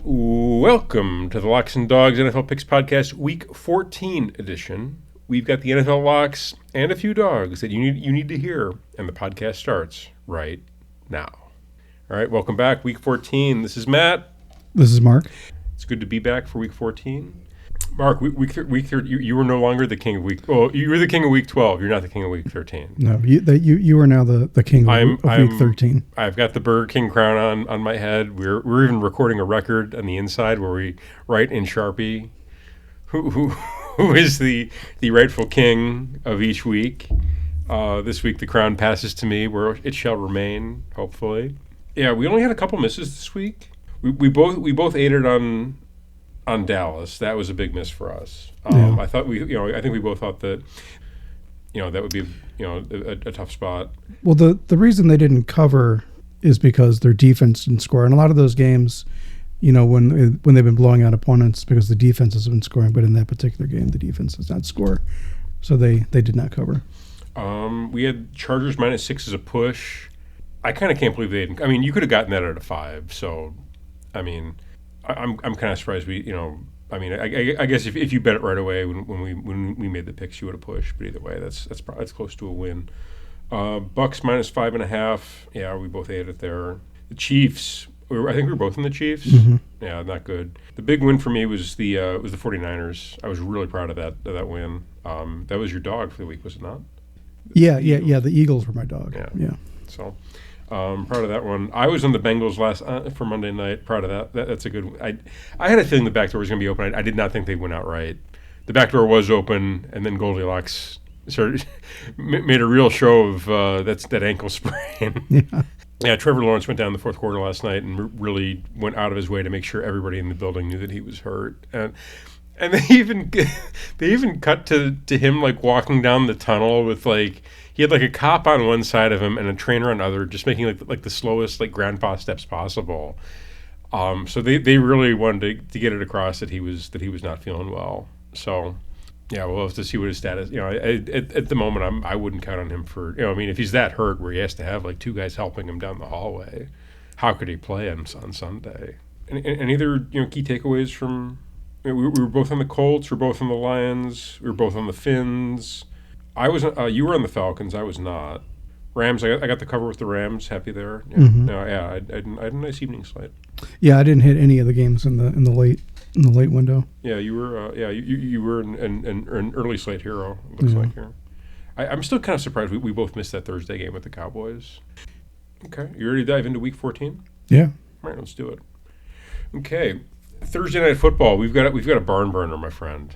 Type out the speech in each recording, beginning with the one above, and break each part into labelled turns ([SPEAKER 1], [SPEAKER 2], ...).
[SPEAKER 1] Welcome to the Locks and Dogs NFL Picks Podcast, Week 14 edition. We've got the NFL locks and a few dogs that you need to hear, and the podcast starts right now. All right, welcome back, Week 14. This is Matt.
[SPEAKER 2] This is Mark.
[SPEAKER 1] It's good to be back for Week 14. Mark, week 13, you were no longer the king of Week. Well, you were the king of Week 12. You're not the king of Week 13.
[SPEAKER 2] No, you are now the king of Week 13.
[SPEAKER 1] I've got the Burger King crown on my head. We're even recording a record on the inside where we write in Sharpie who is the rightful king of each week. This week the crown passes to me, where it shall remain, hopefully. Yeah, we only had a couple misses this week. We both aided on Dallas. That was a big miss for us. I thought I think we both thought that, that would be, a tough spot.
[SPEAKER 2] Well, the reason they didn't cover is because their defense didn't score. And a lot of those games, when they've been blowing out opponents, because the defense has been scoring, but in that particular game, the defense does not score. So they did not cover.
[SPEAKER 1] We had Chargers -6 as a push. I kind of can't believe they didn't. I mean, you could have gotten that at a 5. So, I mean, I'm kind of surprised I guess if you bet it right away when we made the picks, you would have pushed. But either way, that's close to a win. Bucks -5.5. Yeah, we both ate it there. The Chiefs. I think we were both in the Chiefs.
[SPEAKER 2] Mm-hmm.
[SPEAKER 1] Yeah, not good. The big win for me was the 49ers. I was really proud of that win. That was your dog for the week, was it not?
[SPEAKER 2] Yeah. The Eagles were my dog. Yeah.
[SPEAKER 1] So. Proud of that one. I was on the Bengals for Monday night. Proud of that. That's a good one. I had a feeling the back door was going to be open. I did not think they went outright. The back door was open, and then Goldilocks made a real show of that ankle sprain. Yeah, Trevor Lawrence went down in the fourth quarter last night and really went out of his way to make sure everybody in the building knew that he was hurt. And they even cut to him like walking down the tunnel with he had a cop on one side of him and a trainer on the other, just making like the slowest grandpa steps possible. So they really wanted to get it across that he was not feeling well. So yeah, we'll have to see what his status. At the moment I wouldn't count on him for if he's that hurt where he has to have two guys helping him down the hallway, how could he play on Sunday? Any other key takeaways from? We were both on the Colts. We were both on the Lions. We were both on the Finns. You were on the Falcons. I was not. Rams. I got the cover with the Rams. Happy there. Yeah.
[SPEAKER 2] Mm-hmm.
[SPEAKER 1] No, yeah. I had a nice evening slate.
[SPEAKER 2] Yeah, I didn't hit any of the games in the late window.
[SPEAKER 1] Yeah, you were. You were an early slate hero. It looks like here. I'm still kind of surprised we both missed that Thursday game with the Cowboys. Okay, you ready to dive into Week 14?
[SPEAKER 2] Yeah.
[SPEAKER 1] All right, let's do it. Okay. Thursday Night Football, we've got a barn burner, my friend.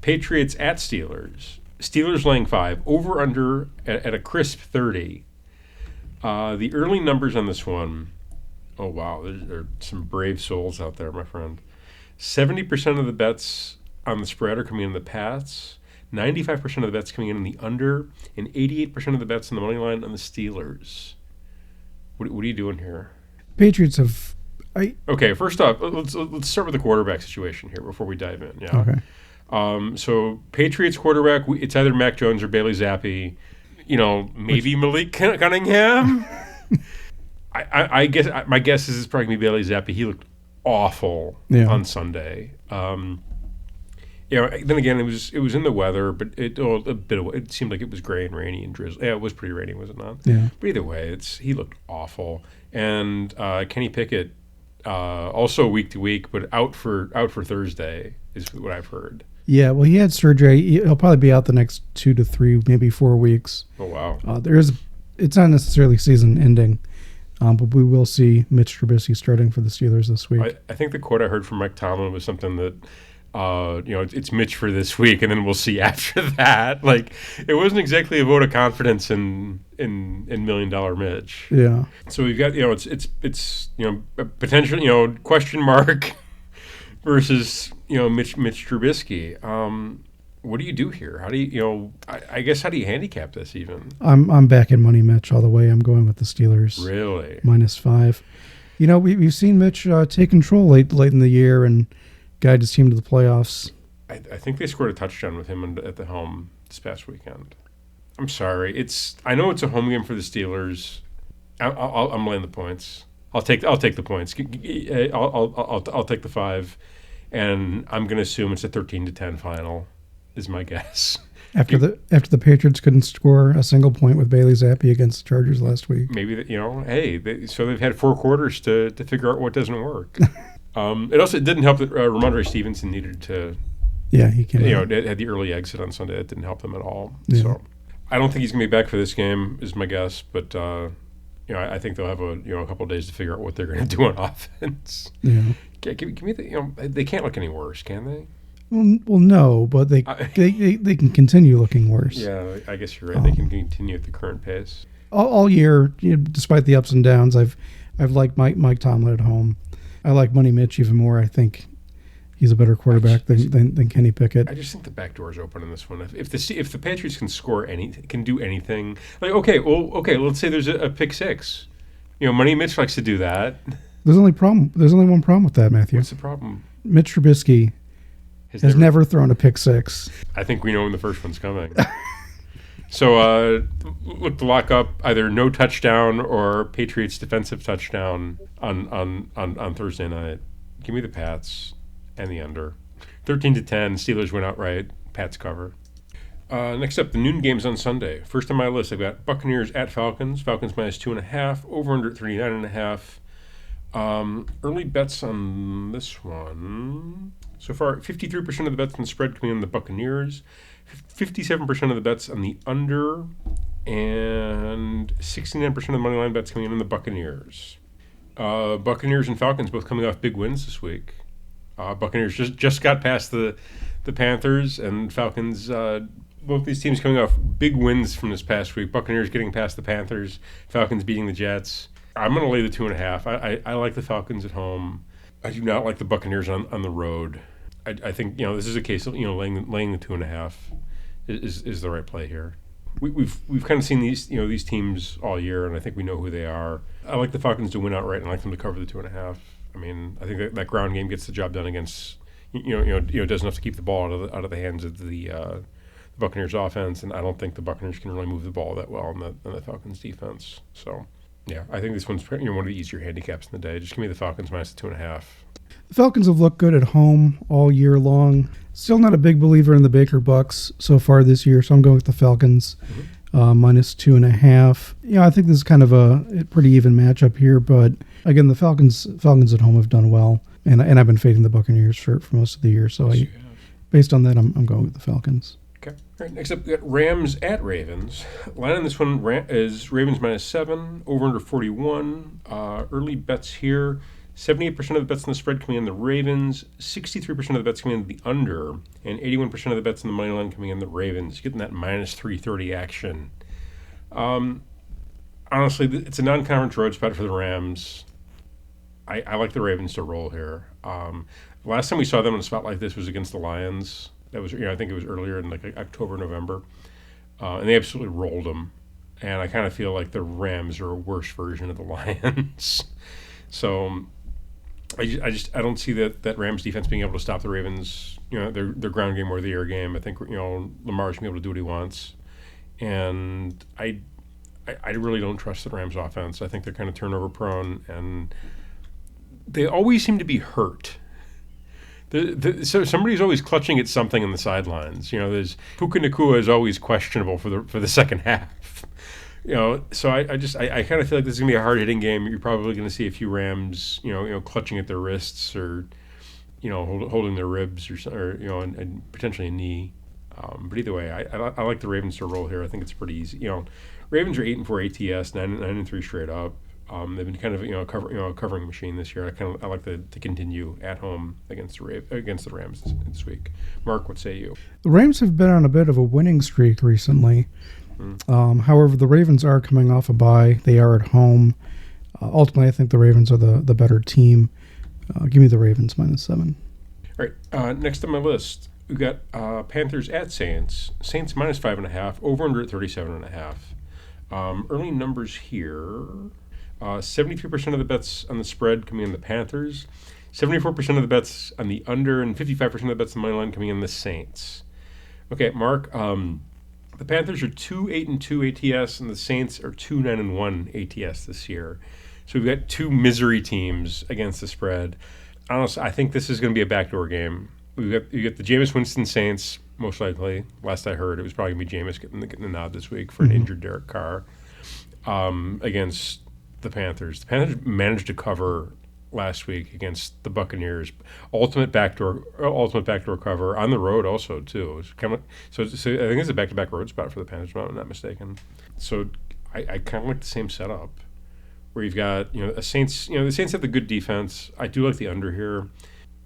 [SPEAKER 1] Patriots at Steelers. Steelers laying 5. Over under at a crisp 30. The early numbers on this one. Oh wow, there are some brave souls out there, my friend. 70% of the bets on the spread are coming in the Pats. 95% of the bets coming in the under, and 88% of the bets on the money line on the Steelers. What are you doing here?
[SPEAKER 2] Patriots have.
[SPEAKER 1] Okay, first off, let's start with the quarterback situation here before we dive in. Yeah.
[SPEAKER 2] Okay.
[SPEAKER 1] So Patriots quarterback, it's either Mac Jones or Bailey Zappi. Maybe Malik Cunningham. I guess my guess is it's probably gonna be Bailey Zappi. He looked awful on Sunday. Then again, it was in the weather, but it seemed like it was gray and rainy and drizzly. Yeah, it was pretty rainy, was it not?
[SPEAKER 2] Yeah.
[SPEAKER 1] But either way, he looked awful. And Kenny Pickett. Also week to week, but out for Thursday is what I've heard.
[SPEAKER 2] Yeah, well, he had surgery. He'll probably be out the next 2 to 3, maybe 4 weeks.
[SPEAKER 1] Oh wow!
[SPEAKER 2] It's not necessarily season ending, but we will see Mitch Trubisky starting for the Steelers this week.
[SPEAKER 1] I think the quote I heard from Mike Tomlin was something that, it's Mitch for this week, and then we'll see after that. It wasn't exactly a vote of confidence in $1 million Mitch.
[SPEAKER 2] Yeah.
[SPEAKER 1] So we've got it's a potential question mark versus Mitch Trubisky. What do you do here? How do you I guess how do you handicap this even?
[SPEAKER 2] I'm back in money Mitch all the way. I'm going with the Steelers.
[SPEAKER 1] Really?
[SPEAKER 2] -5. We've seen Mitch take control late in the year and guide his team to the playoffs.
[SPEAKER 1] I think they scored a touchdown with him at the helm this past weekend. I'm sorry. I know it's a home game for the Steelers. I'm laying the points. I'll take the points. I'll take the 5, and I'm going to assume it's a 13-10 final. Is my guess.
[SPEAKER 2] After the Patriots couldn't score a single point with Bailey Zappi against the Chargers last week.
[SPEAKER 1] Maybe so they've had 4 quarters to figure out what doesn't work. It didn't help that Ramondre Stevenson needed to.
[SPEAKER 2] Yeah, he came.
[SPEAKER 1] Had the early exit on Sunday. That didn't help them at all. Yeah. So I don't think he's going to be back for this game. Is my guess, but I think they'll have a couple of days to figure out what they're going to do on offense.
[SPEAKER 2] Yeah.
[SPEAKER 1] Give me they can't look any worse, can they?
[SPEAKER 2] Well, no, but they can continue looking worse.
[SPEAKER 1] Yeah, I guess you're right. They can continue at the current pace.
[SPEAKER 2] All year, despite the ups and downs, I've liked Mike Tomlin at home. I like Money Mitch even more. I think he's a better quarterback than Kenny Pickett.
[SPEAKER 1] I just think the back door is open in this one. If the Patriots can do anything, like let's say there's a pick 6. Money Mitch likes to do that.
[SPEAKER 2] There's only one problem with that, Matthew.
[SPEAKER 1] What's the problem?
[SPEAKER 2] Mitch Trubisky has never thrown a pick 6.
[SPEAKER 1] I think we know when the first one's coming. So look to lock up either no touchdown or Patriots defensive touchdown on Thursday night. Give me the Pats and the under. 13-10. Steelers win outright. Pats cover. Next up, the noon games on Sunday. First on my list, I've got Buccaneers at Falcons. Falcons minus 2.5. Over under 39.5. Early bets on this one. So far, 53% of the bets on the spread coming in the Buccaneers, 57% of the bets on the under, and 69% of the money line bets coming in the Buccaneers. Buccaneers and Falcons both coming off big wins this week. Buccaneers just got past the Panthers, and Falcons, both these teams coming off big wins from this past week. Buccaneers getting past the Panthers, Falcons beating the Jets. I'm going to lay the 2.5. I like the Falcons at home. I do not like the Buccaneers on the road. I think this is a case of laying the 2.5 is the right play here. We've kind of seen these teams all year, and I think we know who they are. I like the Falcons to win outright, and I like them to cover the 2.5. I mean, I think that ground game gets the job done against does enough to keep the ball out of the hands of the Buccaneers offense, and I don't think the Buccaneers can really move the ball that well on the Falcons defense. So. Yeah, I think this one's one of the easier handicaps in the day. Just give me the Falcons minus the 2.5.
[SPEAKER 2] The Falcons have looked good at home all year long. Still not a big believer in the Baker Bucks so far this year, so I'm going with the Falcons minus 2.5. I think this is kind of a pretty even matchup here, but again, the Falcons at home have done well, and I've been fading the Buccaneers for most of the year. So based on that, I'm going with the Falcons.
[SPEAKER 1] Okay. All right, next up, we got Rams at Ravens. Line on this one is Ravens minus 7, over under 41. Early bets here. 78% of the bets on the spread coming in the Ravens, 63% of the bets coming in the under, and 81% of the bets on the money line coming in the Ravens. Getting that minus 330 action. Honestly, it's a non-conference road spot for the Rams. I like the Ravens to roll here. Last time we saw them in a spot like this was against the Lions. That was, I think it was earlier in like October, November, and they absolutely rolled them. And I kind of feel like the Rams are a worse version of the Lions. So I don't see that Rams defense being able to stop the Ravens. Their ground game or the air game. I think Lamar's gonna be able to do what he wants, and I really don't trust the Rams offense. I think they're kind of turnover prone, and they always seem to be hurt. So somebody's always clutching at something in the sidelines. There's Puka Nacua is always questionable for the second half. So I kind of feel like this is gonna be a hard hitting game. You're probably gonna see a few Rams, clutching at their wrists or, holding their ribs or and potentially a knee. But either way, I like the Ravens to roll here. I think it's pretty easy. Ravens are 8-4 ATS, 9-3 straight up. They've been kind of a covering machine this year. I like to continue at home against the Rams this week. Mark, what say you?
[SPEAKER 2] The Rams have been on a bit of a winning streak recently. However, the Ravens are coming off a bye. They are at home. Ultimately, I think the Ravens are the better team. Give me the Ravens minus 7.
[SPEAKER 1] All right. Next on my list, we've got Panthers at Saints. Saints minus 5.5. Over under at 37.5. Early numbers here. 73% of the bets on the spread coming in the Panthers, 74% of the bets on the under, and 55% of the bets on the money line coming in the Saints. Okay, Mark, the Panthers are 2-8-2 ATS, and the Saints are 2-9-1 ATS this year. So we've got two misery teams against the spread. Honestly, I think this is going to be a backdoor game. You got the Jameis Winston Saints, most likely. Last I heard, it was probably going to be Jameis getting the nod this week for an injured Derek Carr against the Panthers. The Panthers managed to cover last week against the Buccaneers. Ultimate backdoor cover on the road also too. So I think it's a back-to-back road spot for the Panthers, if I'm not mistaken. So I kind of like the same setup where you've got a Saints. The Saints have the good defense. I do like the under here,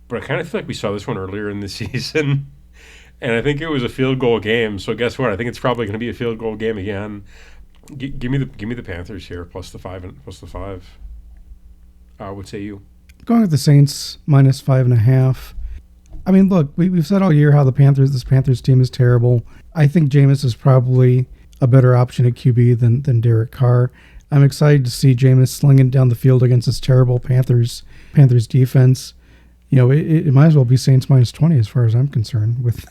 [SPEAKER 1] but I kind of feel like we saw this one earlier in the season, and I think it was a field goal game. So guess what? I think it's probably going to be a field goal game again. Give me the Panthers here plus the 5 plus the 5. What say you?
[SPEAKER 2] Going with the Saints minus 5.5. I mean, look, we've said all year how this Panthers team is terrible. I think Jameis is probably a better option at QB than Derek Carr. I'm excited to see Jameis slinging down the field against this terrible Panthers defense. It might as well be Saints minus 20 as far as I'm concerned with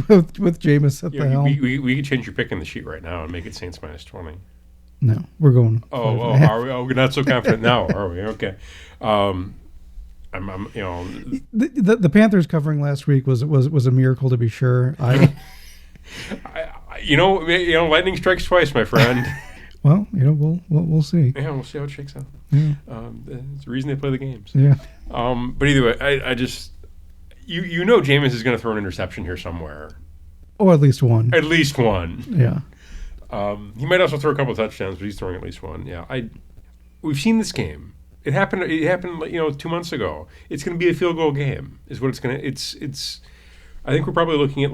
[SPEAKER 2] with Jameis at the helm.
[SPEAKER 1] We could change your pick in the sheet right now and make it Saints minus 20.
[SPEAKER 2] No, we're going.
[SPEAKER 1] Are we? We're not so confident now, are we? Okay.
[SPEAKER 2] The Panthers covering last week was a miracle to be sure.
[SPEAKER 1] Lightning strikes twice, my friend.
[SPEAKER 2] Well, we'll see.
[SPEAKER 1] Yeah, we'll see how it shakes out.
[SPEAKER 2] Yeah.
[SPEAKER 1] It's the reason they play the games.
[SPEAKER 2] Yeah.
[SPEAKER 1] But either way, I just Jameis is going to throw an interception here somewhere.
[SPEAKER 2] Oh, at least one.
[SPEAKER 1] At least one.
[SPEAKER 2] Yeah.
[SPEAKER 1] He might also throw a couple of touchdowns, but he's throwing at least one. Yeah, we've seen this game. It happened 2 months ago. It's going to be a field goal game. Is what it's going to. It's. I think we're probably looking at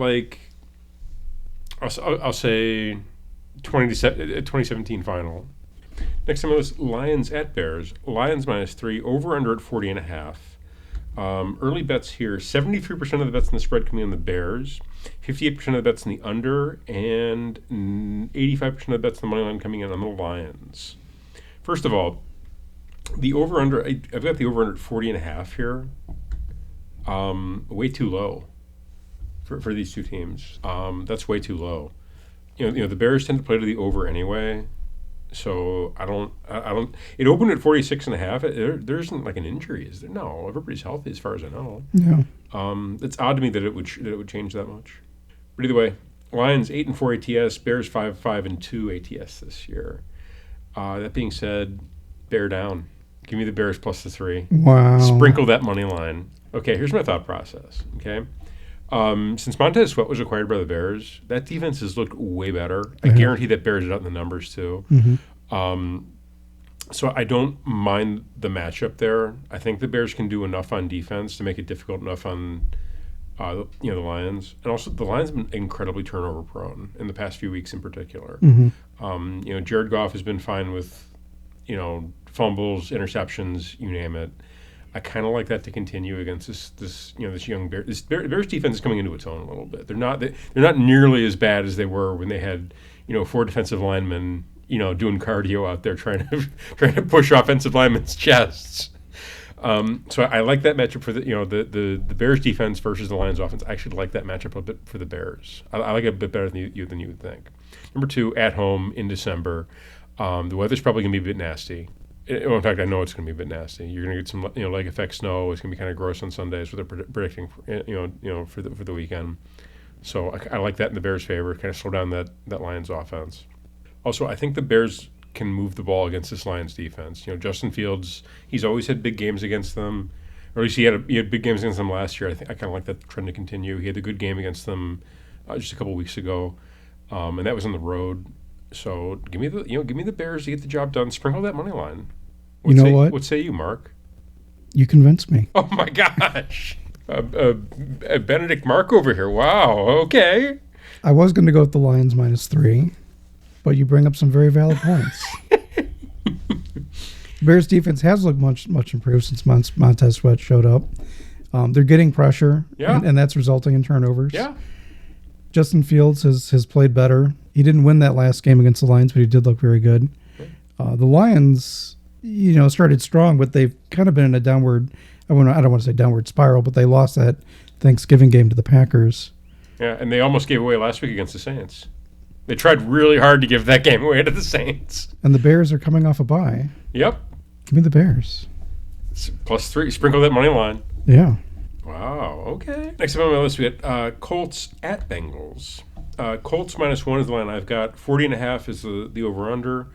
[SPEAKER 1] I'll say 2017 final. Next time on this, Lions at Bears. Lions minus 3. Over under at 40.5. Early bets here. 73% of the bets in the spread coming on the Bears. 58% of the bets in the under, and 85% of the bets in the money line coming in on the Lions. First of all, the over-under, I've got the over-under at 40.5 here. Way too low for these two teams. That's way too low. The Bears tend to play to the over anyway, so I don't. It opened at 46.5. There isn't like an injury, is there? No, everybody's healthy as far as I know.
[SPEAKER 2] Yeah.
[SPEAKER 1] It's odd to me that it would change that much. But either way, Lions 8-4 ATS, Bears 5-2 ATS this year. That being said, bear down. Give me the Bears plus the 3.
[SPEAKER 2] Wow.
[SPEAKER 1] Sprinkle that money line. Okay, here's my thought process. Okay. Since Montez Sweat was acquired by the Bears, that defense has looked way better. I guarantee that bears it out in the numbers too.
[SPEAKER 2] Mm-hmm.
[SPEAKER 1] So I don't mind the matchup there. I think the Bears can do enough on defense to make it difficult enough on the Lions. And also the Lions have been incredibly turnover prone in the past few weeks in particular.
[SPEAKER 2] Mm-hmm.
[SPEAKER 1] Jared Goff has been fine with fumbles, interceptions, you name it. I kind of like that to continue against this young Bear. Bears defense is coming into its own a little bit. They're not nearly as bad as they were when they had 4 defensive linemen doing cardio out there trying to push offensive linemen's chests. So I like that matchup for the Bears defense versus the Lions offense. I actually like that matchup a bit for the Bears. I like it a bit better than you would think. Number 2, at home in December. The weather's probably going to be a bit nasty. In fact, I know it's going to be a bit nasty. You're going to get some, leg effect snow. It's going to be kind of gross on Sundays. What they're predicting, for the weekend. So I like that in the Bears' favor. Kind of slow down that Lions offense. Also, I think the Bears can move the ball against this Lions defense. Justin Fields, he's always had big games against them, or at least he had big games against them last year. I kind of like that trend to continue. He had a good game against them just a couple weeks ago, and that was on the road. So give me the Bears to get the job done. Sprinkle that money line. What say you, Mark?
[SPEAKER 2] You convinced me.
[SPEAKER 1] Oh my gosh, Benedict Mark over here. Wow. Okay.
[SPEAKER 2] I was going to go with the Lions minus 3, but you bring up some very valid points. Bears defense has looked much improved since Montez Sweat showed up. They're getting pressure, and that's resulting in turnovers.
[SPEAKER 1] Yeah.
[SPEAKER 2] Justin Fields has played better. He didn't win that last game against the Lions, but he did look very good. The Lions, started strong, but they've kind of been in a downward. I don't want to say downward spiral, but they lost that Thanksgiving game to the Packers.
[SPEAKER 1] Yeah, and they almost gave away last week against the Saints. They tried really hard to give that game away to the Saints.
[SPEAKER 2] And the Bears are coming off a bye.
[SPEAKER 1] Yep.
[SPEAKER 2] Give me the Bears.
[SPEAKER 1] +3. Sprinkle that money line.
[SPEAKER 2] Yeah.
[SPEAKER 1] Wow. Okay. Next up on my list, we got Colts at Bengals. Colts -1 is the line I've got. 40.5 is the over/under.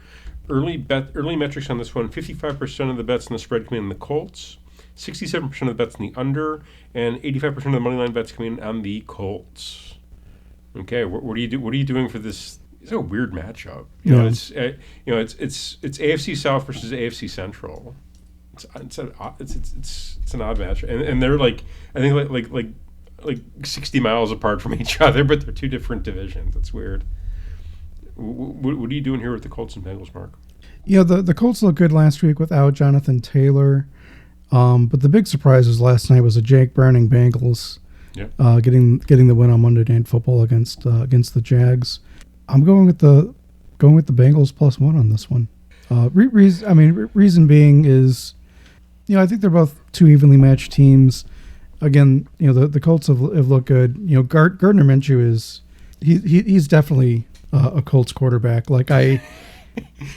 [SPEAKER 1] Early metrics on this one: 55% of the bets in the spread come in the Colts, 67% of the bets in the under, and 85% of the money line bets come in on the Colts. Okay. What do you do? What are you doing for this? It's a weird matchup. It's AFC South versus AFC Central. It's an odd match, and they're like I think like 60 miles apart from each other, but they're two different divisions. That's weird. What are you doing here with the Colts and Bengals, Mark?
[SPEAKER 2] Yeah, the Colts looked good last week without Jonathan Taylor, but the big surprise last night was a Jake Browning Bengals getting the win on Monday Night Football against the Jags. I'm going with the Bengals +1 on this one. Reason being is, I think they're both two evenly matched teams. Again, the Colts have looked good. Gardner Minshew he's definitely a Colts quarterback. Like I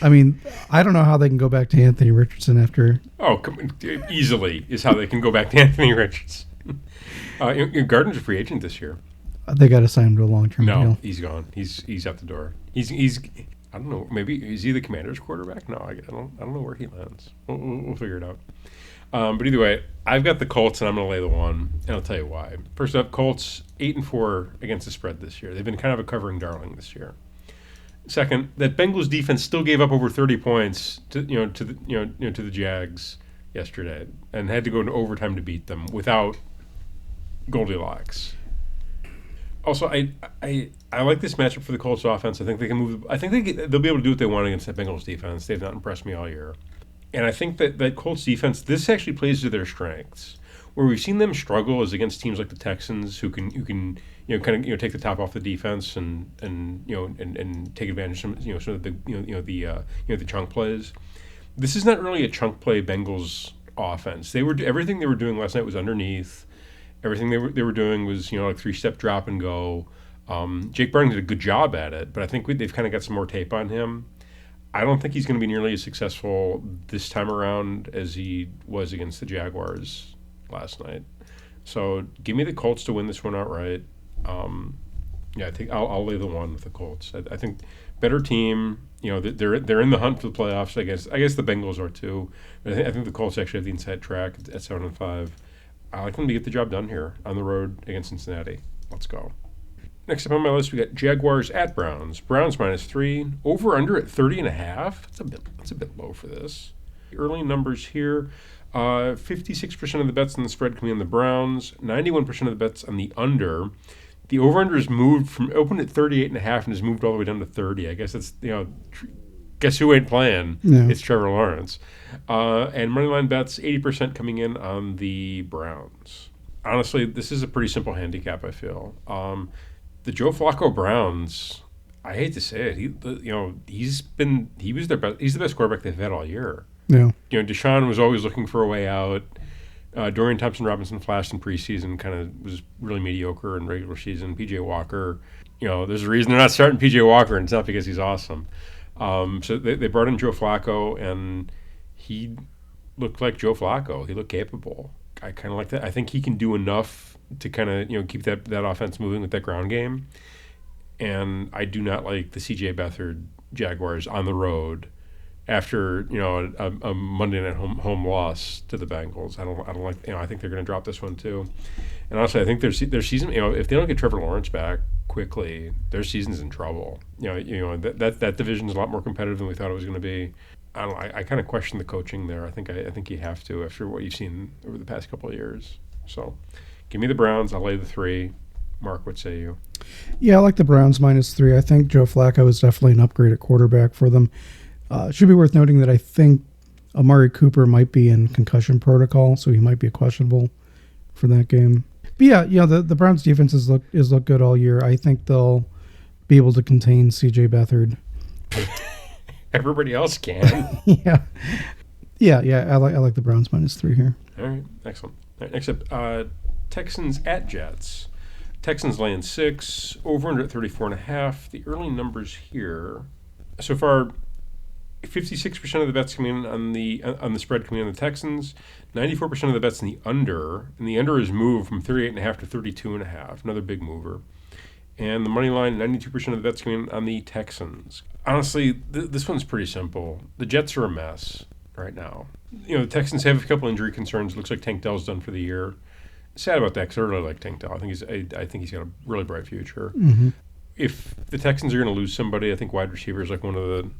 [SPEAKER 2] don't know how they can go back to Anthony Richardson after. Oh,
[SPEAKER 1] easily is how they can go back to Anthony Richardson. Gardner's a free agent this year.
[SPEAKER 2] They got to sign him to a long-term deal.
[SPEAKER 1] No, he's gone. He's out the door. He's I don't know. Maybe is he the Commanders' quarterback? No, I don't know where he lands. We'll figure it out. But either way, I've got the Colts, and I'm going to lay the 1, and I'll tell you why. First up, Colts 8-4 against the spread this year. They've been kind of a covering darling this year. Second, that Bengals defense still gave up over 30 points to the Jags yesterday, and had to go into overtime to beat them without Goldilocks. Also, I like this matchup for the Colts offense. I think they can move. I think they'll be able to do what they want against that Bengals defense. They've not impressed me all year. And I think that Colts defense, this actually plays to their strengths. Where we've seen them struggle is against teams like the Texans, who can take the top off the defense and take advantage of some of the big the chunk plays. This is not really a chunk play Bengals offense. Everything they were doing last night was underneath. Everything they were doing was like 3-step drop and go. Jake Browning did a good job at it, but I think they've kind of got some more tape on him. I don't think he's going to be nearly as successful this time around as he was against the Jaguars last night. So give me the Colts to win this one outright. I think I'll lay the 1 with the Colts. I think better team. They're in the hunt for the playoffs. I guess the Bengals are too. But I think the Colts actually have the inside track at 7-5. I like them to get the job done here on the road against Cincinnati. Let's go. Next up on my list, we got Jaguars at Browns. Browns -3. Over under at 30.5. That's a bit low for this. Early numbers here. 56% of the bets on the spread come in the Browns. 91% of the bets on the under. The over-under has moved from open at 38.5 and has moved all the way down to 30. I guess that's guess who ain't playing?
[SPEAKER 2] Yeah.
[SPEAKER 1] It's Trevor Lawrence. And moneyline bets 80% coming in on the Browns. Honestly, this is a pretty simple handicap. I feel. The Joe Flacco Browns, I hate to say it, he's the best quarterback they've had all year.
[SPEAKER 2] Yeah.
[SPEAKER 1] Deshaun was always looking for a way out. Dorian Thompson-Robinson flashed in preseason, kind of was really mediocre in regular season. P.J. Walker, there's a reason they're not starting P.J. Walker, and it's not because he's awesome. So they brought in Joe Flacco, and he looked like Joe Flacco. He looked capable. I kind of like that. I think he can do enough to kind of keep that offense moving with that ground game. And I do not like the C.J. Beathard Jaguars on the road after a Monday night home loss to the Bengals. I don't like. I think they're going to drop this one too. And honestly, I think their season. If they don't get Trevor Lawrence back quickly, their season's in trouble. That division is a lot more competitive than we thought it was going to be. I don't know. I kind of question the coaching there. I think you have to after what you've seen over the past couple of years. So, give me the Browns. I'll lay the 3. Mark, what say you?
[SPEAKER 2] Yeah, I like the Browns -3. I think Joe Flacco is definitely an upgrade at quarterback for them. It should be worth noting that I think Amari Cooper might be in concussion protocol, so he might be questionable for that game. But yeah, the Browns defense has looked good all year. I think they'll be able to contain C.J. Beathard.
[SPEAKER 1] Everybody else can.
[SPEAKER 2] Yeah. I like the Browns -3 here.
[SPEAKER 1] All right, excellent. All right, next up, Texans at Jets. Texans laying 6, over under at 34.5. The early numbers here, so far, 56% of the bets coming in on the spread coming in on the Texans, 94% of the bets in the under, and the under has moved from 38.5 to 32.5, another big mover. And the money line, 92% of the bets coming in on the Texans. Honestly, this one's pretty simple. The Jets are a mess right now. The Texans have a couple injury concerns. Looks like Tank Dell's done for the year. Sad about that because I really like Tank Dell. I think he's got a really bright future.
[SPEAKER 2] Mm-hmm.
[SPEAKER 1] If the Texans are going to lose somebody, I think wide receiver is like one of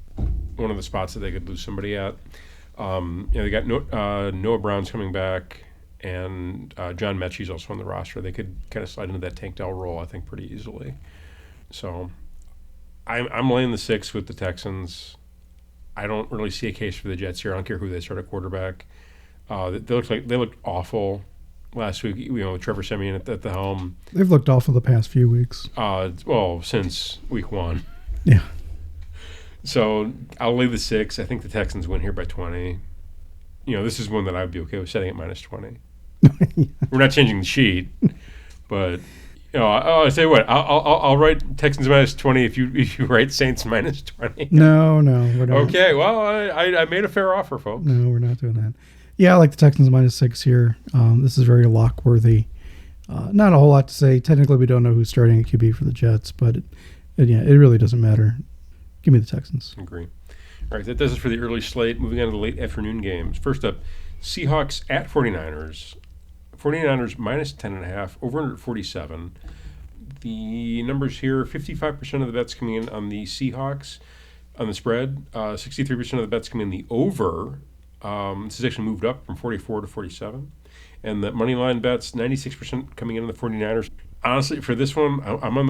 [SPEAKER 1] the spots that they could lose somebody at. They got Noah Brown's coming back, and John Mechie's also on the roster. They could kind of slide into that Tank Dell role, I think, pretty easily. So I'm laying the 6 with the Texans. I don't really see a case for the Jets here. I don't care who they start at quarterback. They looked awful last week. With Trevor Siemian at the helm.
[SPEAKER 2] They've looked awful the past few weeks.
[SPEAKER 1] Since week 1.
[SPEAKER 2] Yeah.
[SPEAKER 1] So I'll lay the 6. I think the Texans win here by 20. This is one that I would be okay with setting at minus 20. Yeah. We're not changing the sheet, but I'll tell you what. I'll write Texans minus 20 if you write Saints minus 20.
[SPEAKER 2] No, we're not.
[SPEAKER 1] Okay, well I made a fair offer, folks.
[SPEAKER 2] No, we're not doing that. Yeah, I like the Texans minus 6 here. This is very lock worthy. Not a whole lot to say. Technically, we don't know who's starting at QB for the Jets, but it really doesn't matter. Give me the Texans.
[SPEAKER 1] Agree. All right, that does it for the early slate. Moving on to the late afternoon games. First up, Seahawks at 49ers. 49ers minus 10.5, over under 47. The numbers here, 55% of the bets coming in on the Seahawks on the spread. 63% of the bets coming in the over. This has actually moved up from 44 to 47. And the money line bets, 96% coming in on the 49ers. Honestly, for this one, I'm on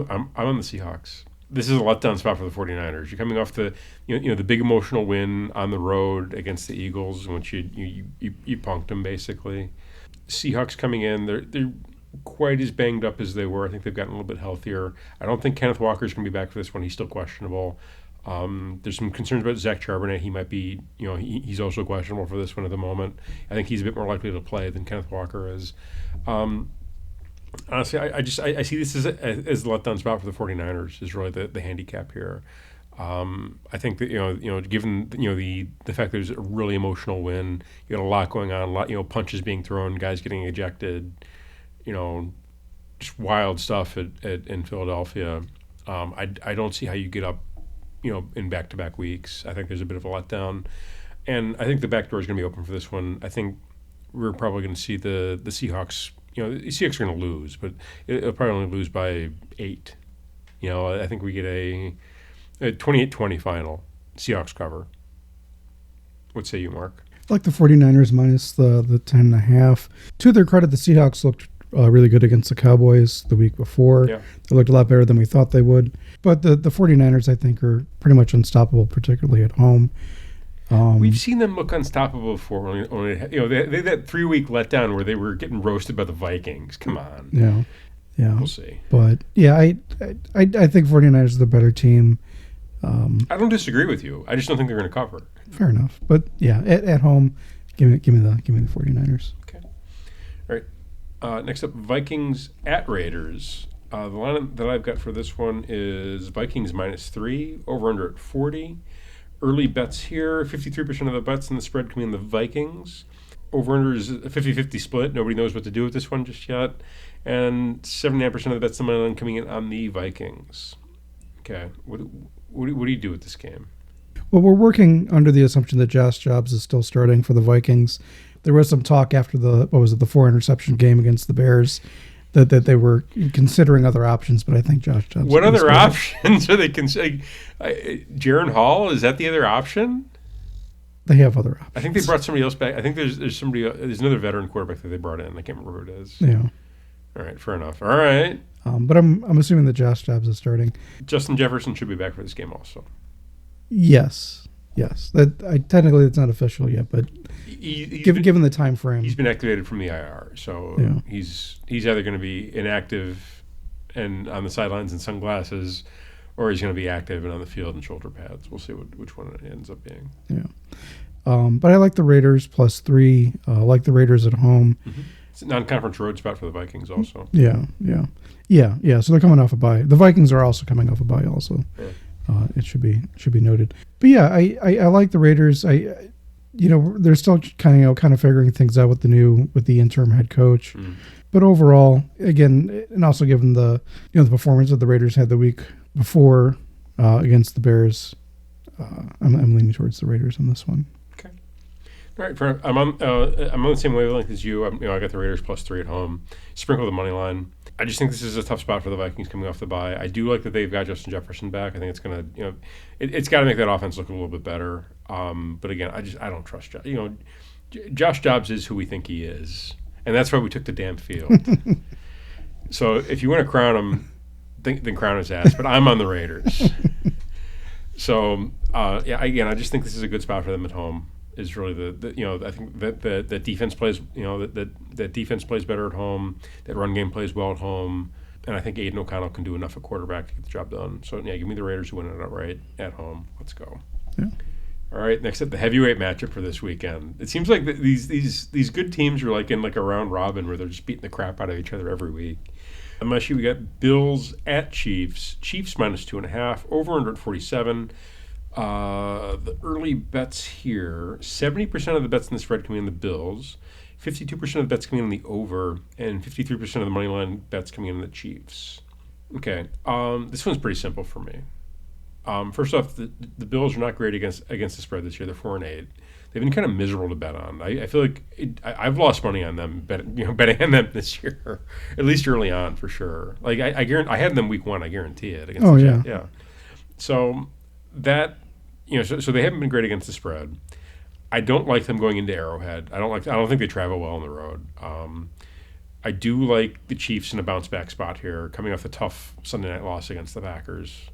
[SPEAKER 1] the Seahawks. This is a letdown spot for the 49ers. You're coming off the the big emotional win on the road against the Eagles, in which you punked them basically. Seahawks coming in, they're quite as banged up as they were. I think they've gotten a little bit healthier. I don't think Kenneth Walker's going to be back for this one. He's still questionable. There's some concerns about Zach Charbonnet. He might be, he's also questionable for this one at the moment. I think he's a bit more likely to play than Kenneth Walker is. Honestly, I see this as the letdown spot for the 49ers is really the handicap here. I think that given the fact there's a really emotional win, you got a lot going on, a lot punches being thrown, guys getting ejected, just wild stuff in Philadelphia. I don't see how you get up, in back-to-back weeks. I think there's a bit of a letdown, and I think the back door is going to be open for this one. I think we're probably going to see the Seahawks. The Seahawks are going to lose, but it'll probably only lose by 8. I think we get a 28-20 final. Seahawks cover. What say you, Mark?
[SPEAKER 2] I like the 49ers minus the 10.5. To their credit, the Seahawks looked really good against the Cowboys the week before. Yeah. They looked a lot better than we thought they would. But the 49ers, I think, are pretty much unstoppable, particularly at home.
[SPEAKER 1] We've seen them look unstoppable before. They had that 3-week letdown where they were getting roasted by the Vikings. Come on.
[SPEAKER 2] Yeah.
[SPEAKER 1] We'll see.
[SPEAKER 2] But, yeah, I think 49ers are the better team.
[SPEAKER 1] I don't disagree with you. I just don't think they're going to cover.
[SPEAKER 2] Fair enough. But, yeah, at home, give me the 49ers.
[SPEAKER 1] Okay. All right. Next up, Vikings at Raiders. The line that I've got for this one is Vikings minus 3, over under at 40. Early bets here, 53% of the bets in the spread coming in the Vikings. Over-under is a 50-50 split. Nobody knows what to do with this one just yet. And 79% of the bets in the money line coming in on the Vikings. Okay, what do you do with this game?
[SPEAKER 2] Well, we're working under the assumption that Josh Jacobs is still starting for the Vikings. There was some talk after the 4-interception game against the Bears that they were considering other options, but I think Josh Jacobs.
[SPEAKER 1] What other options are they considering? Jaron Hall, is that the other option?
[SPEAKER 2] They have other options.
[SPEAKER 1] I think they brought somebody else back. I think there's another veteran quarterback that they brought in. I can't remember who it is.
[SPEAKER 2] Yeah.
[SPEAKER 1] All right, fair enough. All right.
[SPEAKER 2] But I'm assuming that Josh Jacobs is starting.
[SPEAKER 1] Justin Jefferson should be back for this game also.
[SPEAKER 2] Yes. Technically it's not official yet, but given the time frame,
[SPEAKER 1] he's been activated from the IR, so he's either going to be inactive and on the sidelines in sunglasses, or he's going to be active and on the field in shoulder pads. We'll see which one it ends up being.
[SPEAKER 2] Yeah. But I like the Raiders plus 3. I like the Raiders at home.
[SPEAKER 1] It's a non-conference road spot for the Vikings also.
[SPEAKER 2] Yeah. So they're coming off a bye. The Vikings are also coming off a bye also.
[SPEAKER 1] Yeah.
[SPEAKER 2] It should be noted. But yeah, I like the Raiders. They're still kind of figuring things out with the interim head coach. But overall, again, and also given the performance that the Raiders had the week before against the Bears, I'm leaning towards the Raiders on this one.
[SPEAKER 1] Okay. All right. I'm on the same wavelength as you. I got the Raiders +3 at home. Sprinkle the money line. I just think this is a tough spot for the Vikings coming off the bye. I do like that they've got Justin Jefferson back. I think it's going to, it's got to make that offense look a little bit better. But again, I don't trust Josh. Josh Dobbs is who we think he is, and that's why we took the damn field. So if you want to crown him, then crown his ass. But I'm on the Raiders. So again, I just think this is a good spot for them at home. Is really I think that defense plays that defense plays better at home. That run game plays well at home, and I think Aiden O'Connell can do enough at quarterback to get the job done. So give me the Raiders to win it outright at home. Let's go.
[SPEAKER 2] Yeah.
[SPEAKER 1] All right, next up, the heavyweight matchup for this weekend. It seems like these good teams are like in like a round robin where they're just beating the crap out of each other every week. On my sheet, we got Bills at Chiefs. Chiefs -2.5. Over under at 47. The early bets here, 70% of the bets in the spread coming in the Bills, 52% of the bets coming in the over, and 53% of the money line bets coming in the Chiefs. Okay, this one's pretty simple for me. First off, the Bills are not great against the spread this year. They're 4-8. They've been kind of miserable to bet on. I feel like I've lost money on them, betting on them this year, at least early on for sure. Like I guarantee, I had them week 1. I guarantee it against the Jets. Yeah. So that so they haven't been great against the spread. I don't like them going into Arrowhead. I don't think they travel well on the road. I do like the Chiefs in a bounce back spot here, coming off a tough Sunday night loss against the Packers.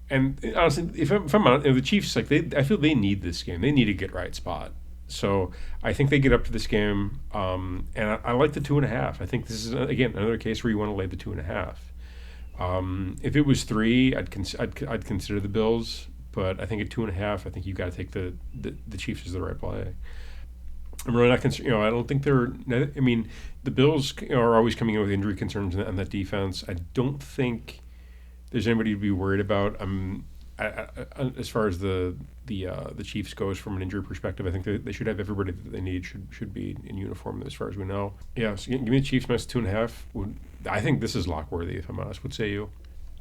[SPEAKER 1] And honestly, if I'm honest, the Chiefs, I feel they need this game. They need a get right spot. So I think they get up to this game, and I like the 2.5. I think this is again another case where you want to lay the 2.5. If it was 3, I'd consider the Bills, but I think at 2.5, I think you've got to take the Chiefs as the right play. I'm really not concerned. I don't think they're. I mean, the Bills are always coming in with injury concerns on that defense. I don't think there's anybody to be worried about. As far as the Chiefs goes from an injury perspective, I think they should have everybody that they need should be in uniform as far as we know. Yeah, so give me the Chiefs -2.5. I think this is lock worthy, if I'm honest. What say you?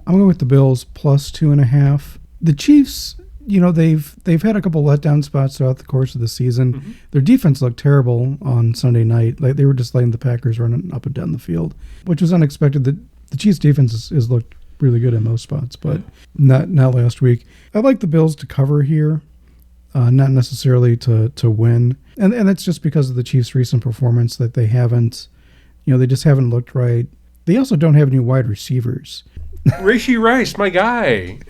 [SPEAKER 2] I'm going with the Bills +2.5. The Chiefs, they've had a couple letdown spots throughout the course of the season. Mm-hmm. Their defense looked terrible on Sunday night. Like they were just letting the Packers running up and down the field, which was unexpected. The Chiefs defense has looked really good in most spots, but not last week. I like the Bills to cover here, not necessarily to win, and that's just because of the Chiefs' recent performance that they haven't, they just haven't looked right. They also don't have any wide receivers.
[SPEAKER 1] Rashee Rice, my guy.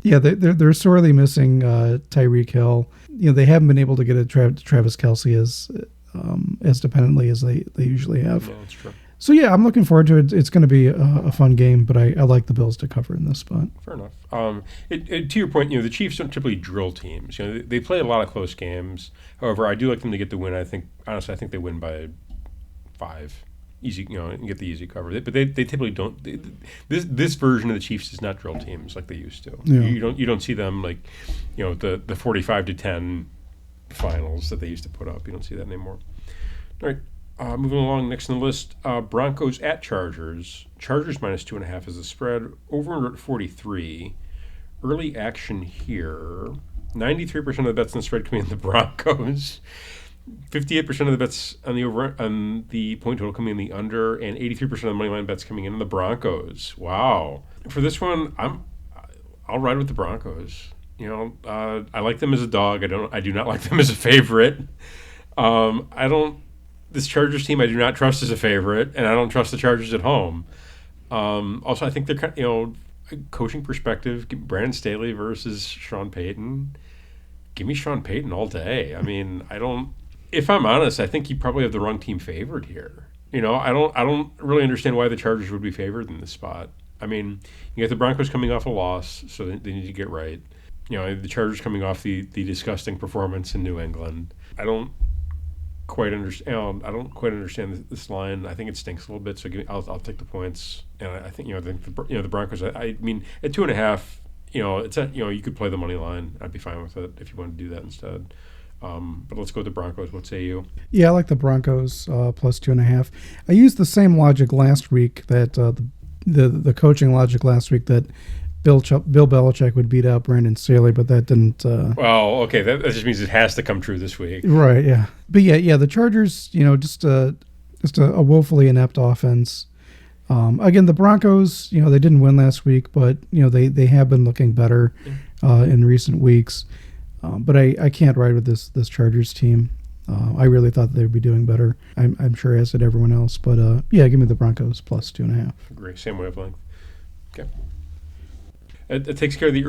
[SPEAKER 2] Yeah, they're sorely missing Tyreek Hill. They haven't been able to get a Travis Kelce as dependently as they usually have.
[SPEAKER 1] Yeah, that's true.
[SPEAKER 2] So, yeah, I'm looking forward to it. It's going to be a fun game, but I like the Bills to cover in this spot.
[SPEAKER 1] Fair enough. To your point, the Chiefs don't typically drill teams. They play a lot of close games. However, I do like them to get the win. I think they win by 5. Easy, and get the easy cover. But they typically don't. This version of the Chiefs does not drill teams like they used to.
[SPEAKER 2] Yeah.
[SPEAKER 1] You don't see them like, the 45-10 finals that they used to put up. You don't see that anymore. All right. Moving along, next on the list, Broncos at Chargers. Chargers -2.5 is the spread. Over under at 43. Early action here. 93% of the bets in the spread coming in the Broncos. 58% of the bets on the over on the point total coming in the under, and 83% of the money line bets coming in the Broncos. Wow! For this one, I'll ride with the Broncos. I like them as a dog. I do not like them as a favorite. This Chargers team I do not trust as a favorite, and I don't trust the Chargers at home. Also, I think they're kind of, coaching perspective, Brandon Staley versus Sean Payton. Give me Sean Payton all day. I mean, if I'm honest, I think you probably have the wrong team favored here. I don't really understand why the Chargers would be favored in this spot. I mean, you got the Broncos coming off a loss, so they need to get right. The Chargers coming off the disgusting performance in New England. quite understand. I don't quite understand this line. I think it stinks a little bit. So I'll take the points. And I think the Broncos. I mean at 2.5. It's you could play the money line. I'd be fine with it if you want to do that instead. But let's go with the Broncos. What say you?
[SPEAKER 2] Yeah, I like the Broncos plus 2.5. I used the same logic last week that the coaching logic last week that Bill Belichick would beat out Brandon Staley, but that didn't.
[SPEAKER 1] Well, okay, that just means it has to come true this week,
[SPEAKER 2] right? Yeah, but yeah, the Chargers, just a woefully inept offense. Again, the Broncos, they didn't win last week, but they have been looking better in recent weeks. But I can't ride with this Chargers team. I really thought they would be doing better. I'm sure as did everyone else. But yeah, give me the Broncos plus 2.5.
[SPEAKER 1] Agree. Same wavelength. Okay. It takes care of the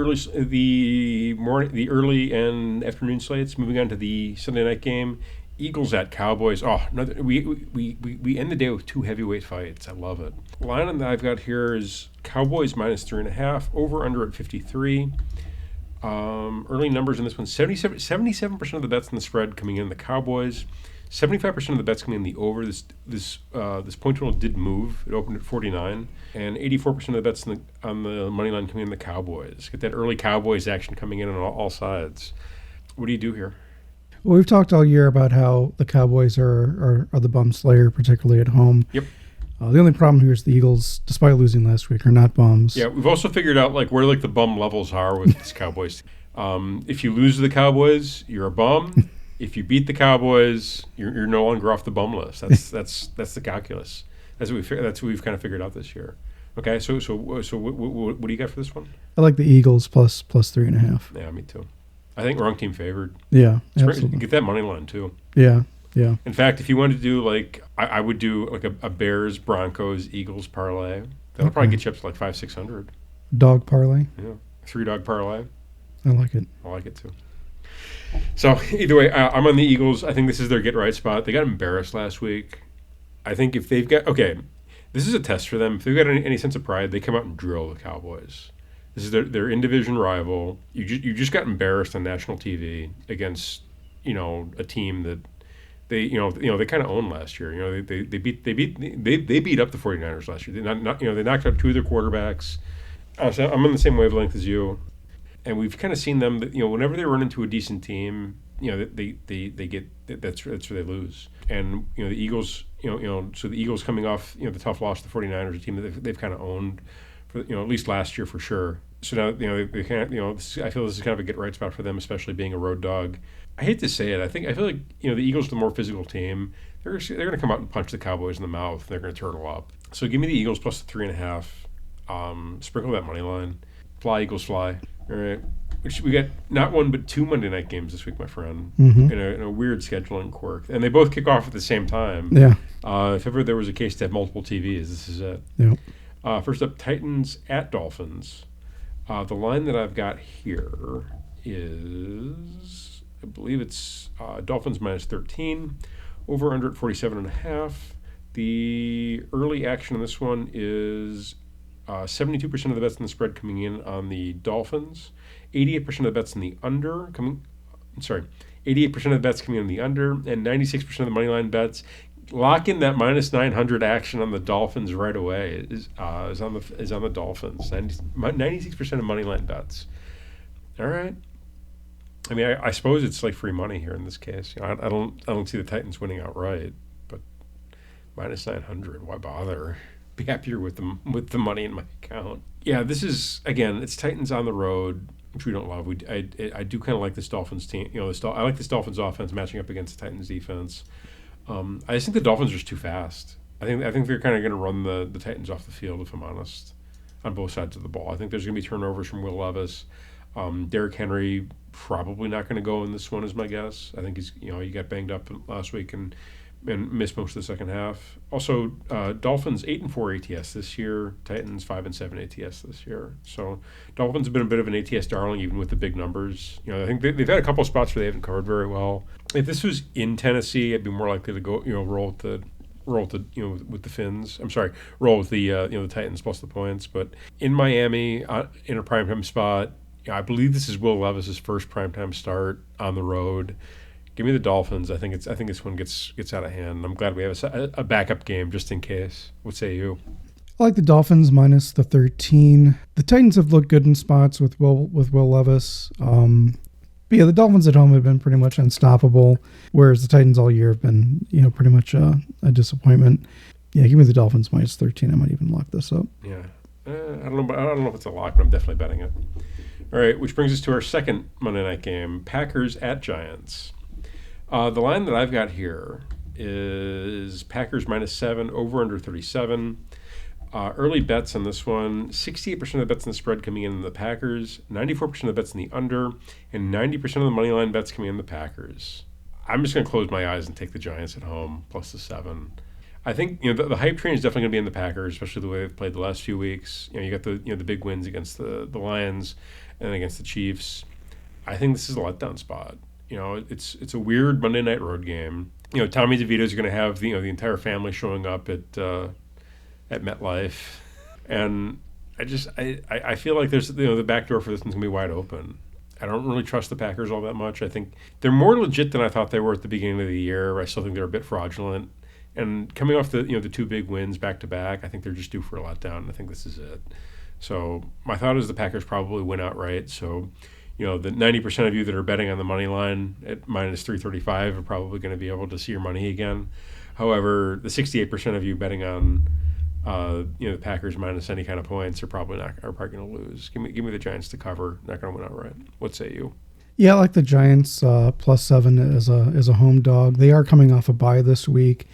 [SPEAKER 1] early and afternoon slates. Moving on to the Sunday night game, Eagles at Cowboys. Oh, we end the day with 2 heavyweight fights. I love it. The line that I've got here is Cowboys minus 3.5. Over under at 53. Early numbers in this one: 77% of the bets in the spread coming in the Cowboys. 75% of the bets coming in the over. This point total did move. It opened at 49, and 84% of the bets on the money line coming in the Cowboys. Get that early Cowboys action coming in on all sides. What do you do here?
[SPEAKER 2] Well, we've talked all year about how the Cowboys are the bum slayer, particularly at home.
[SPEAKER 1] Yep.
[SPEAKER 2] The only problem here is the Eagles, despite losing last week, are not bums.
[SPEAKER 1] Yeah, we've also figured out where the bum levels are with this Cowboys. If you lose to the Cowboys, you're a bum. If you beat the Cowboys, you're no longer off the bum list. That's the calculus. That's what we've kind of figured out this year. Okay, so what do you got for this one?
[SPEAKER 2] I like the Eagles plus 3.5.
[SPEAKER 1] Yeah, me too. I think wrong team favored.
[SPEAKER 2] Yeah, absolutely.
[SPEAKER 1] Get that money line too.
[SPEAKER 2] Yeah.
[SPEAKER 1] In fact, if you wanted to do I would do a Bears, Broncos, Eagles parlay. That'll probably get you up to 500-600.
[SPEAKER 2] Dog parlay.
[SPEAKER 1] Yeah, 3-dog parlay.
[SPEAKER 2] I like it.
[SPEAKER 1] I like it too. So either way, I'm on the Eagles. I think this is their get right spot. They got embarrassed last week. I think if they've got this is a test for them. If they've got any sense of pride, they come out and drill the Cowboys. This is their in-division rival. You just got embarrassed on national TV against a team that they kind of owned last year. They beat up the 49ers last year. They knocked out 2 of their quarterbacks. So I'm on the same wavelength as you. And we've kind of seen them, whenever they run into a decent team, they get that's where they lose. And the Eagles, so the Eagles coming off the tough loss to the 49ers, a team that they've kind of owned for at least last year for sure. So now they kind of I feel this is kind of a get right spot for them, especially being a road dog. I hate to say it, I feel like the Eagles are the more physical team. They're going to come out and punch the Cowboys in the mouth. They're going to turtle up. So give me the Eagles plus the 3.5. Sprinkle that money line. Fly Eagles fly. All right. We got not one but 2 Monday night games this week, my friend, in a weird scheduling quirk. And they both kick off at the same time.
[SPEAKER 2] Yeah.
[SPEAKER 1] If ever there was a case to have multiple TVs, this is it.
[SPEAKER 2] Yep.
[SPEAKER 1] First up, Titans at Dolphins. The line that I've got here is, I believe it's Dolphins minus 13, over under at 47.5. The early action on this one is 72% of the bets in the spread coming in on the Dolphins, 88% of the bets in the under 88% of the bets coming in the under, and 96% of the money line bets. Lock in that minus 900 action on the Dolphins right away. Is on the Dolphins. 96% of money line bets. All right. I mean, I suppose it's free money here in this case. I don't see the Titans winning outright, but minus 900. Why bother? Be happier with the money in my account. Yeah, this is it's Titans on the road, which we don't love. I do kind of like this Dolphins team. I like this Dolphins offense matching up against the Titans defense. I just think the Dolphins are just too fast. I think they're kind of going to run the Titans off the field, if I'm honest, on both sides of the ball. I think there's going to be turnovers from Will Levis. Derrick Henry probably not going to go in this one, is my guess. I think he got banged up last week and missed most of the second half. Also, Dolphins 8-4 ATS this year. Titans 5-7 ATS this year. So Dolphins have been a bit of an ATS darling, even with the big numbers. I think they've had a couple of spots where they haven't covered very well. If this was in Tennessee, I'd be more likely to go roll with the Fins. I'm sorry, roll with the Titans plus the points. But in Miami, in a primetime spot, I believe this is Will Levis's first primetime start on the road. Give me the Dolphins. I think this one gets out of hand. I'm glad we have a backup game just in case. What say you?
[SPEAKER 2] I like the Dolphins minus the 13. The Titans have looked good in spots with Will Levis. But yeah, the Dolphins at home have been pretty much unstoppable, whereas the Titans all year have been, pretty much a disappointment. Yeah, give me the Dolphins minus 13. I might even lock this up.
[SPEAKER 1] Yeah, I don't know if it's a lock, but I'm definitely betting it. All right, which brings us to our second Monday night game: Packers at Giants. The line that I've got here is Packers minus 7, over under 37. Early bets on this one: 68% of the bets in the spread coming in the Packers, 94% of the bets in the under, and 90% of the money line bets coming in the Packers. I'm just going to close my eyes and take the Giants at home plus the 7. I think the hype train is definitely going to be in the Packers, especially the way they've played the last few weeks. You got the big wins against the Lions and against the Chiefs. I think this is a letdown spot. It's a weird Monday night road game. Tommy DeVito's going to have the entire family showing up at MetLife, and I feel like there's the back door for this one's gonna be wide open. I don't really trust the Packers all that much. I think they're more legit than I thought they were at the beginning of the year. I still think they're a bit fraudulent, and coming off the two big wins back to back, I think they're just due for a letdown. I think this is it. So my thought is the Packers probably win outright. So the 90% of you that are betting on the money line at minus 335 are probably going to be able to see your money again. However, the 68% of you betting on the Packers minus any kind of points are probably going to lose. Give me the Giants to cover. Not going to win outright. What say you?
[SPEAKER 2] Yeah, I like the Giants plus 7 as a home dog. They are coming off a bye this week.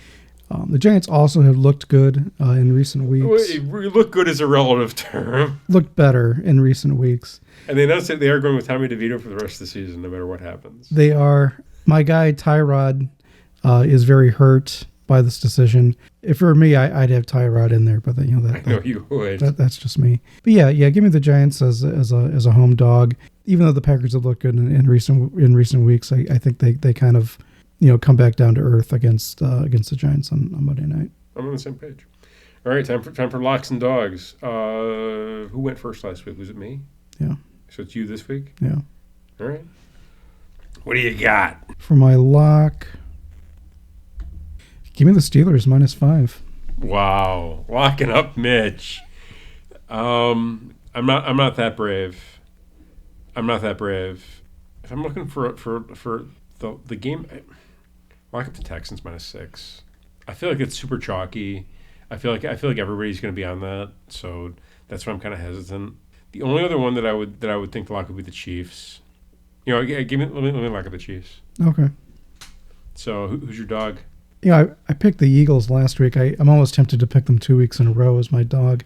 [SPEAKER 2] The Giants also have looked good in recent weeks.
[SPEAKER 1] Look good is a relative term.
[SPEAKER 2] Looked better in recent weeks.
[SPEAKER 1] And they announced that they are going with Tommy DeVito for the rest of the season, no matter what happens.
[SPEAKER 2] They are. My guy Tyrod is very hurt by this decision. If it were me, I'd have Tyrod in there, but I know
[SPEAKER 1] you would.
[SPEAKER 2] That's just me. But yeah, give me the Giants as a home dog. Even though the Packers have looked good in recent weeks, I think they kind of come back down to earth against the Giants on Monday night.
[SPEAKER 1] I'm on the same page. All right, time for locks and dogs. Who went first last week? Was it me?
[SPEAKER 2] Yeah.
[SPEAKER 1] So it's you this week?
[SPEAKER 2] Yeah.
[SPEAKER 1] All right. What do you got?
[SPEAKER 2] For my lock, give me the Steelers minus 5.
[SPEAKER 1] Wow, locking up Mitch. I'm not that brave. If I'm looking for the game, lock up the Texans minus 6. I feel like it's super chalky. I feel like everybody's going to be on that, so that's why I'm kind of hesitant. The only other one that I would think to lock would be the Chiefs. Let me lock up the Chiefs.
[SPEAKER 2] Okay.
[SPEAKER 1] So who's your dog?
[SPEAKER 2] I picked the Eagles last week. I'm almost tempted to pick them 2 weeks in a row as my dog.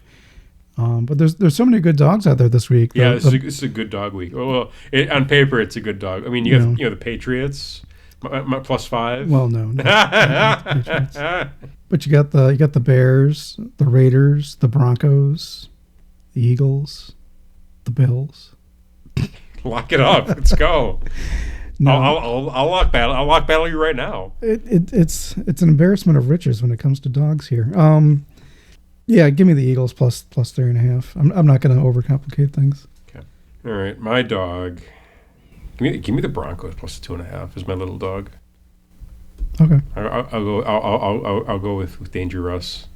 [SPEAKER 2] But there's so many good dogs out there this week.
[SPEAKER 1] Yeah, this is a good dog week. Well, on paper, it's a good dog. I mean, you got the Patriots plus 5.
[SPEAKER 2] Well, no. But you got the Bears, the Raiders, the Broncos, the Eagles, the Bills.
[SPEAKER 1] Lock it up. Let's go.
[SPEAKER 2] No.
[SPEAKER 1] I'll lock battle you right now.
[SPEAKER 2] It's an embarrassment of riches when it comes to dogs here. Yeah, give me the Eagles plus 3.5. I'm not going to overcomplicate things.
[SPEAKER 1] Okay. All right, my dog. Give me the Broncos plus 2.5 is my little dog.
[SPEAKER 2] Okay.
[SPEAKER 1] I'll go with Danger Russ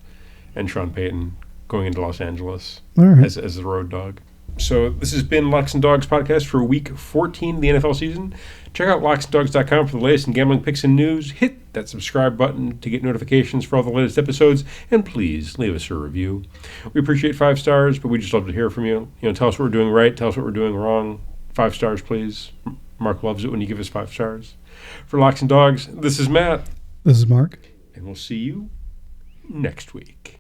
[SPEAKER 1] and Sean Payton going into Los Angeles.
[SPEAKER 2] All right.
[SPEAKER 1] As the road dog. So this has been Locks and Dogs podcast for week 14 of the NFL season. Check out locksanddogs.com for the latest in gambling picks and news. Hit that subscribe button to get notifications for all the latest episodes, and please leave us a review. We appreciate 5 stars, but we just love to hear from you. Tell us what we're doing right. Tell us what we're doing wrong. 5 stars, please. Mark loves it when you give us 5 stars. For Locks and Dogs, this is Matt.
[SPEAKER 2] This is Mark.
[SPEAKER 1] And we'll see you next week.